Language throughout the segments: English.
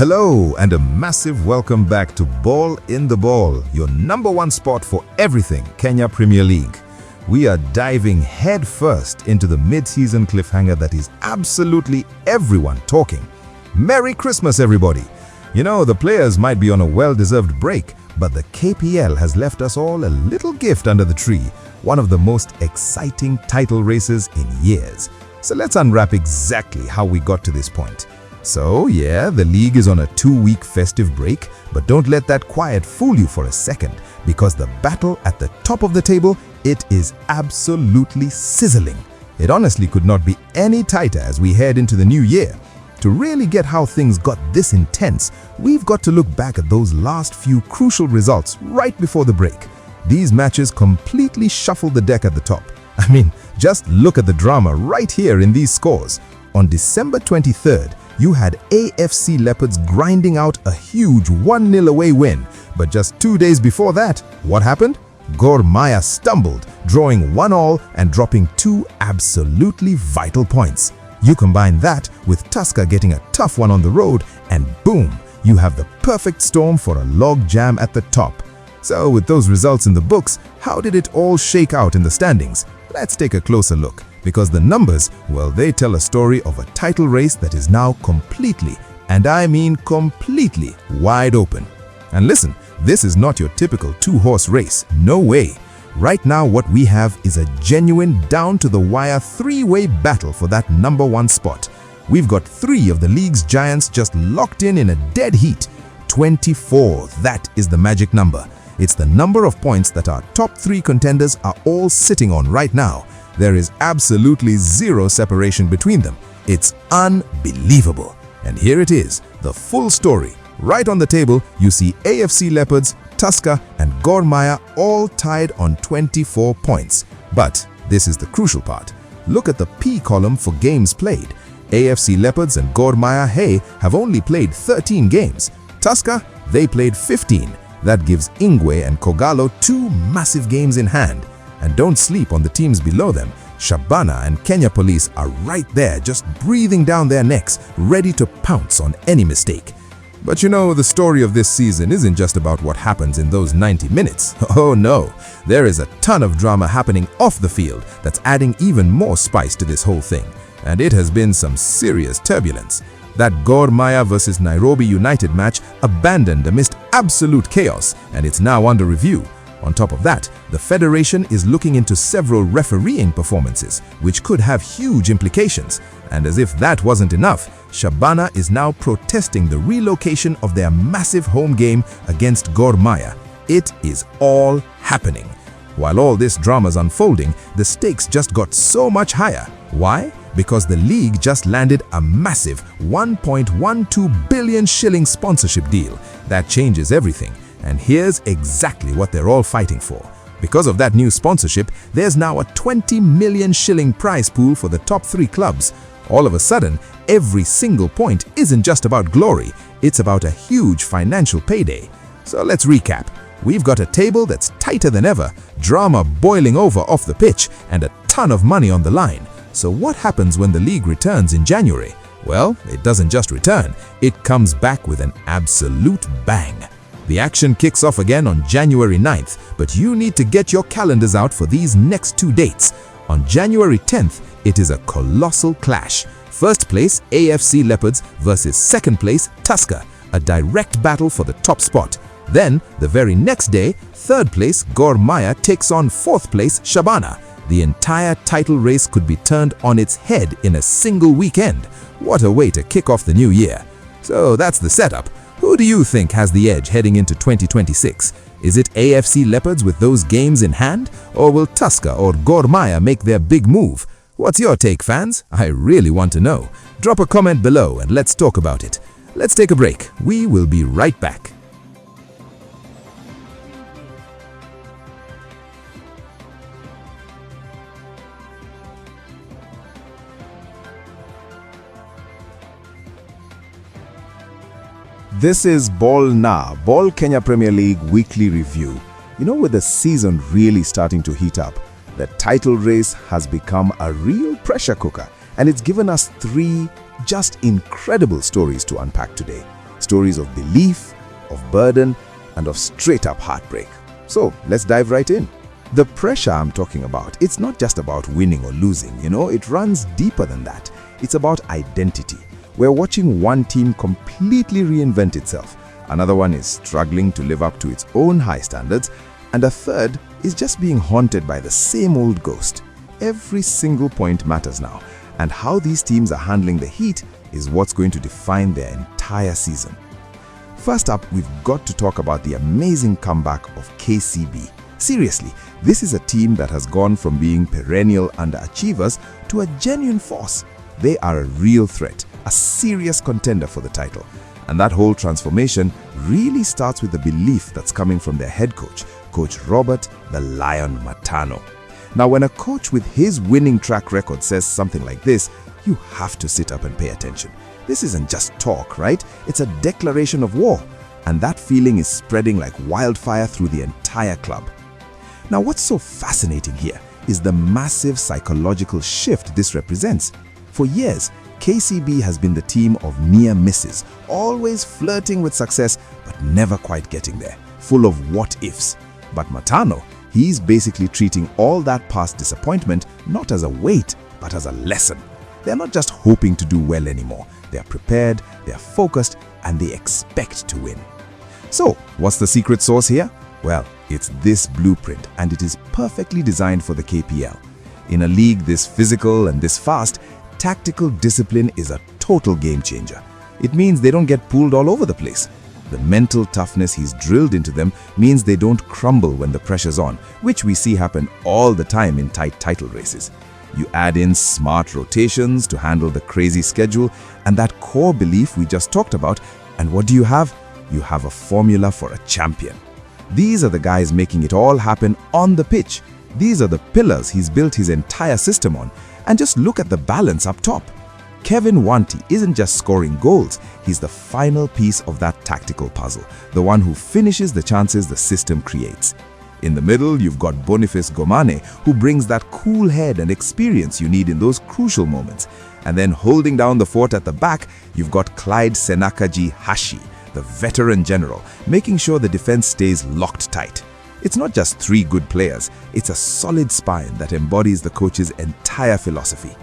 Hello and a massive welcome back to Ball in the Ball, your #1 spot for everything Kenya Premier League. We are diving head first into the mid-season cliffhanger that is absolutely everyone talking. Merry Christmas, everybody! You know, the players might be on a well-deserved break, but the K.P.L has left us all a little gift under the tree, one of the most exciting title races in years. So let's unwrap exactly how we got to this point. So yeah, the league is on a 2-week festive break, but don't let that quiet fool you for a second, because the battle at the top of the table, it is absolutely sizzling. It honestly could not be any tighter as we head into the new year. To really get how things got this intense, we've got to look back at those last few crucial results right before the break. These matches completely shuffled the deck at the top. I mean, just look at the drama right here in these scores. On December 23rd, you had AFC Leopards grinding out a huge 1-0 away win. But just 2 days before that, what happened? Gor Mahia stumbled, drawing 1-1 and dropping 2 absolutely vital points. You combine that with Tusker getting a tough one on the road, and boom, you have the perfect storm for a log jam at the top. So with those results in the books, how did it all shake out in the standings? Let's take a closer look, because the numbers, well, they tell a story of a title race that is now completely, and I mean completely, wide open. And listen, this is not your typical 2-horse race, no way. Right now what we have is a genuine down-to-the-wire 3-way battle for that #1 spot. We've got 3 of the league's giants just locked in a dead heat. 24, that is the magic number. It's the number of points that our top 3 contenders are all sitting on right now. There is absolutely zero separation between them. It's unbelievable. And here it is, the full story. Right on the table, you see AFC Leopards, Tusker and Gor Mahia all tied on 24 points. But this is the crucial part. Look at the P column for games played. AFC Leopards and Gor Mahia have only played 13 games. Tusker, they played 15. That gives Ingwe and Kogalo 2 massive games in hand. And don't sleep on the teams below them. Shabana and Kenya Police are right there, just breathing down their necks, ready to pounce on any mistake. But you know, the story of this season isn't just about what happens in those 90 minutes. Oh no, there is a ton of drama happening off the field that's adding even more spice to this whole thing. And it has been some serious turbulence. That Gor Mahia versus Nairobi United match abandoned amidst absolute chaos, and it's now under review. On top of that, the Federation is looking into several refereeing performances, which could have huge implications. And as if that wasn't enough, Shabana is now protesting the relocation of their massive home game against Gor Mahia. It is all happening. While all this drama's unfolding, the stakes just got so much higher. Why? Because the league just landed a massive 1.12 billion shilling sponsorship deal. That changes everything. And here's exactly what they're all fighting for. Because of that new sponsorship, there's now a 20 million shilling prize pool for the top 3 clubs. All of a sudden, every single point isn't just about glory, it's about a huge financial payday. So let's recap. We've got a table that's tighter than ever, drama boiling over off the pitch, and a ton of money on the line. So what happens when the league returns in January? Well, it doesn't just return, it comes back with an absolute bang. The action kicks off again on January 9th, but you need to get your calendars out for these next 2 dates. On January 10th, it is a colossal clash. First place, AFC Leopards versus second place, Tusker, a direct battle for the top spot. Then, the very next day, third place, Gor Mahia takes on fourth place, Shabana. The entire title race could be turned on its head in a single weekend. What a way to kick off the new year. So that's the setup. Who do you think has the edge heading into 2026? Is it AFC Leopards with those games in hand? Or will Tusker or Gor Mahia make their big move? What's your take, fans? I really want to know. Drop a comment below and let's talk about it. Let's take a break. We will be right back. This is Ball Kenya Premier League Weekly Review. You know, with the season really starting to heat up, the title race has become a real pressure cooker, and it's given us 3 just incredible stories to unpack today. stories of belief, of burden, and of straight-up heartbreak. So let's dive right in. The pressure I'm talking about, it's not just about winning or losing, it runs deeper than that. It's about identity. We're watching one team completely reinvent itself, another one is struggling to live up to its own high standards, and a third is just being haunted by the same old ghost. Every single point matters now, and how these teams are handling the heat is what's going to define their entire season. First up, we've got to talk about the amazing comeback of KCB. Seriously, this is a team that has gone from being perennial underachievers to a genuine force. They are a real threat, a serious contender for the title. And that whole transformation really starts with the belief that's coming from their head coach, Coach Robert the Lion Matano. Now, when a coach with his winning track record says something like this, you have to sit up and pay attention. This isn't just talk, right? It's a declaration of war. And that feeling is spreading like wildfire through the entire club. Now, what's so fascinating here is the massive psychological shift this represents. For years, KCB has been the team of near misses, always flirting with success but never quite getting there, full of what-ifs. But Matano, he's basically treating all that past disappointment not as a weight, but as a lesson. They're not just hoping to do well anymore. They're prepared, they're focused, and they expect to win. So, what's the secret sauce here? Well, it's this blueprint, and it is perfectly designed for the K.P.L. In a league this physical and this fast, tactical discipline is a total game changer. It means they don't get pulled all over the place. The mental toughness he's drilled into them means they don't crumble when the pressure's on, which we see happen all the time in tight title races. You add in smart rotations to handle the crazy schedule and that core belief we just talked about, and what do you have? You have a formula for a champion. These are the guys making it all happen on the pitch. These are the pillars he's built his entire system on. And just look at the balance up top. Kevin Wanti isn't just scoring goals, he's the final piece of that tactical puzzle, the one who finishes the chances the system creates. In the middle, you've got Boniface Gomane, who brings that cool head and experience you need in those crucial moments. And then holding down the fort at the back, you've got Clyde Senakaji Hashi, the veteran general, making sure the defense stays locked tight. It's not just three good players, it's a solid spine that embodies the coach's entire philosophy.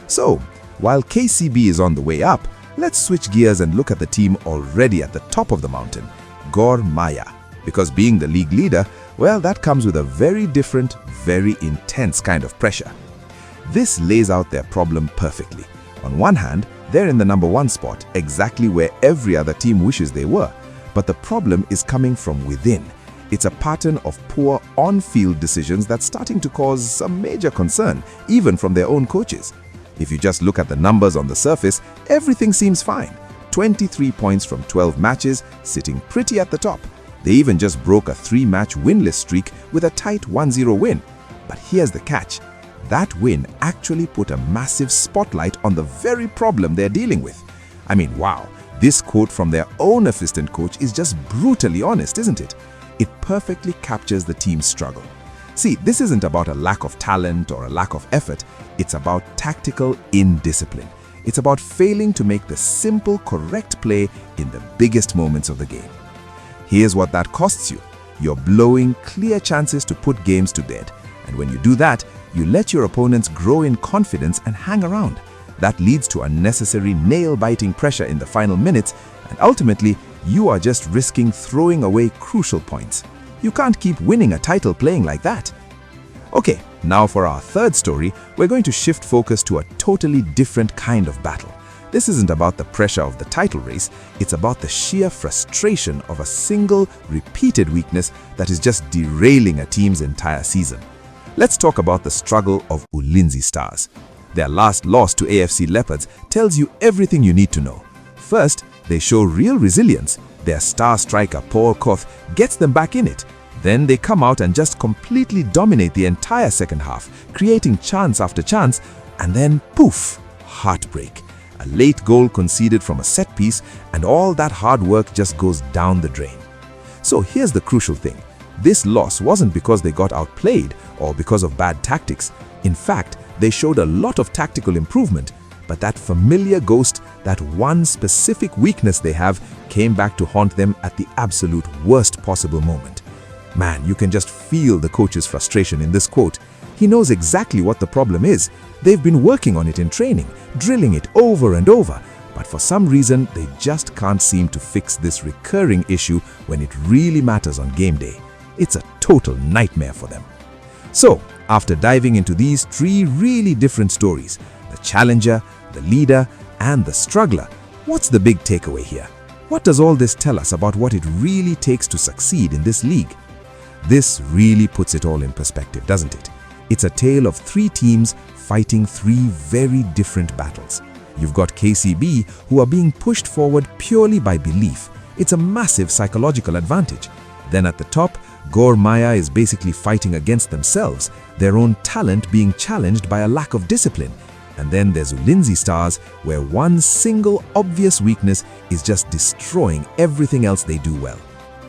So, while KCB is on the way up, let's switch gears and look at the team already at the top of the mountain, Gor Mahia. Because being the league leader, well, that comes with a very different, very intense kind of pressure. This lays out their problem perfectly. On one hand, they're in the #1 spot, exactly where every other team wishes they were. But the problem is coming from within. It's a pattern of poor on-field decisions that's starting to cause some major concern, even from their own coaches. If you just look at the numbers on the surface, everything seems fine. 23 points from 12 matches, sitting pretty at the top. They even just broke a 3-match winless streak with a tight 1-0 win. But here's the catch. That win actually put a massive spotlight on the very problem they're dealing with. I mean, wow, this quote from their own assistant coach is just brutally honest, isn't it? It perfectly captures the team's struggle. See, this isn't about a lack of talent or a lack of effort. It's about tactical indiscipline. It's about failing to make the simple, correct play in the biggest moments of the game. Here's what that costs you. You're blowing clear chances to put games to bed. And when you do that, you let your opponents grow in confidence and hang around. That leads to unnecessary nail-biting pressure in the final minutes, and ultimately, you are just risking throwing away crucial points. You can't keep winning a title playing like that. Okay, now for our third story, we're going to shift focus to a totally different kind of battle. This isn't about the pressure of the title race, it's about the sheer frustration of a single, repeated weakness that is just derailing a team's entire season. Let's talk about the struggle of Ulinzi Stars. Their last loss to AFC Leopards tells you everything you need to know. First, they show real resilience. Their star striker Paul Koth gets them back in it. Then they come out and just completely dominate the entire second half, creating chance after chance, and then poof, heartbreak. A late goal conceded from a set piece, and all that hard work just goes down the drain. So here's the crucial thing. This loss wasn't because they got outplayed or because of bad tactics. In fact, they showed a lot of tactical improvement, but that familiar ghost, that one specific weakness they have came back to haunt them at the absolute worst possible moment. Man, you can just feel the coach's frustration in this quote. He knows exactly what the problem is. They've been working on it in training, drilling it over and over, but for some reason, they just can't seem to fix this recurring issue when it really matters on game day. It's a total nightmare for them. So, after diving into these three really different stories, the challenger, the leader, and the struggler, what's the big takeaway here? What does all this tell us about what it really takes to succeed in this league? This really puts it all in perspective, doesn't it? It's a tale of three teams fighting three very different battles. You've got KCB, who are being pushed forward purely by belief. It's a massive psychological advantage. Then at the top, Gor Mahia is basically fighting against themselves, their own talent being challenged by a lack of discipline. And then there's Ulinzi Stars, where one single obvious weakness is just destroying everything else they do well.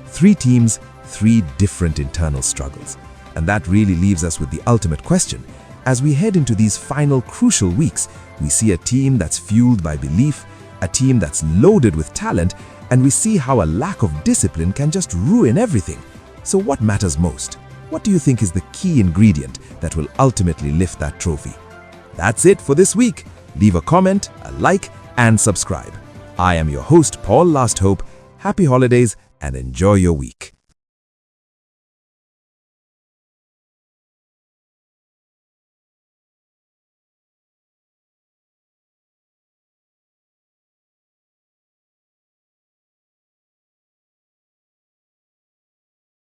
Three teams, three different internal struggles. And that really leaves us with the ultimate question. As we head into these final crucial weeks, we see a team that's fueled by belief, a team that's loaded with talent, and we see how a lack of discipline can just ruin everything. So what matters most? What do you think is the key ingredient that will ultimately lift that trophy? That's it for this week. Leave a comment, a like, and subscribe. I am your host, Paul Last Hope. Happy holidays and enjoy your week.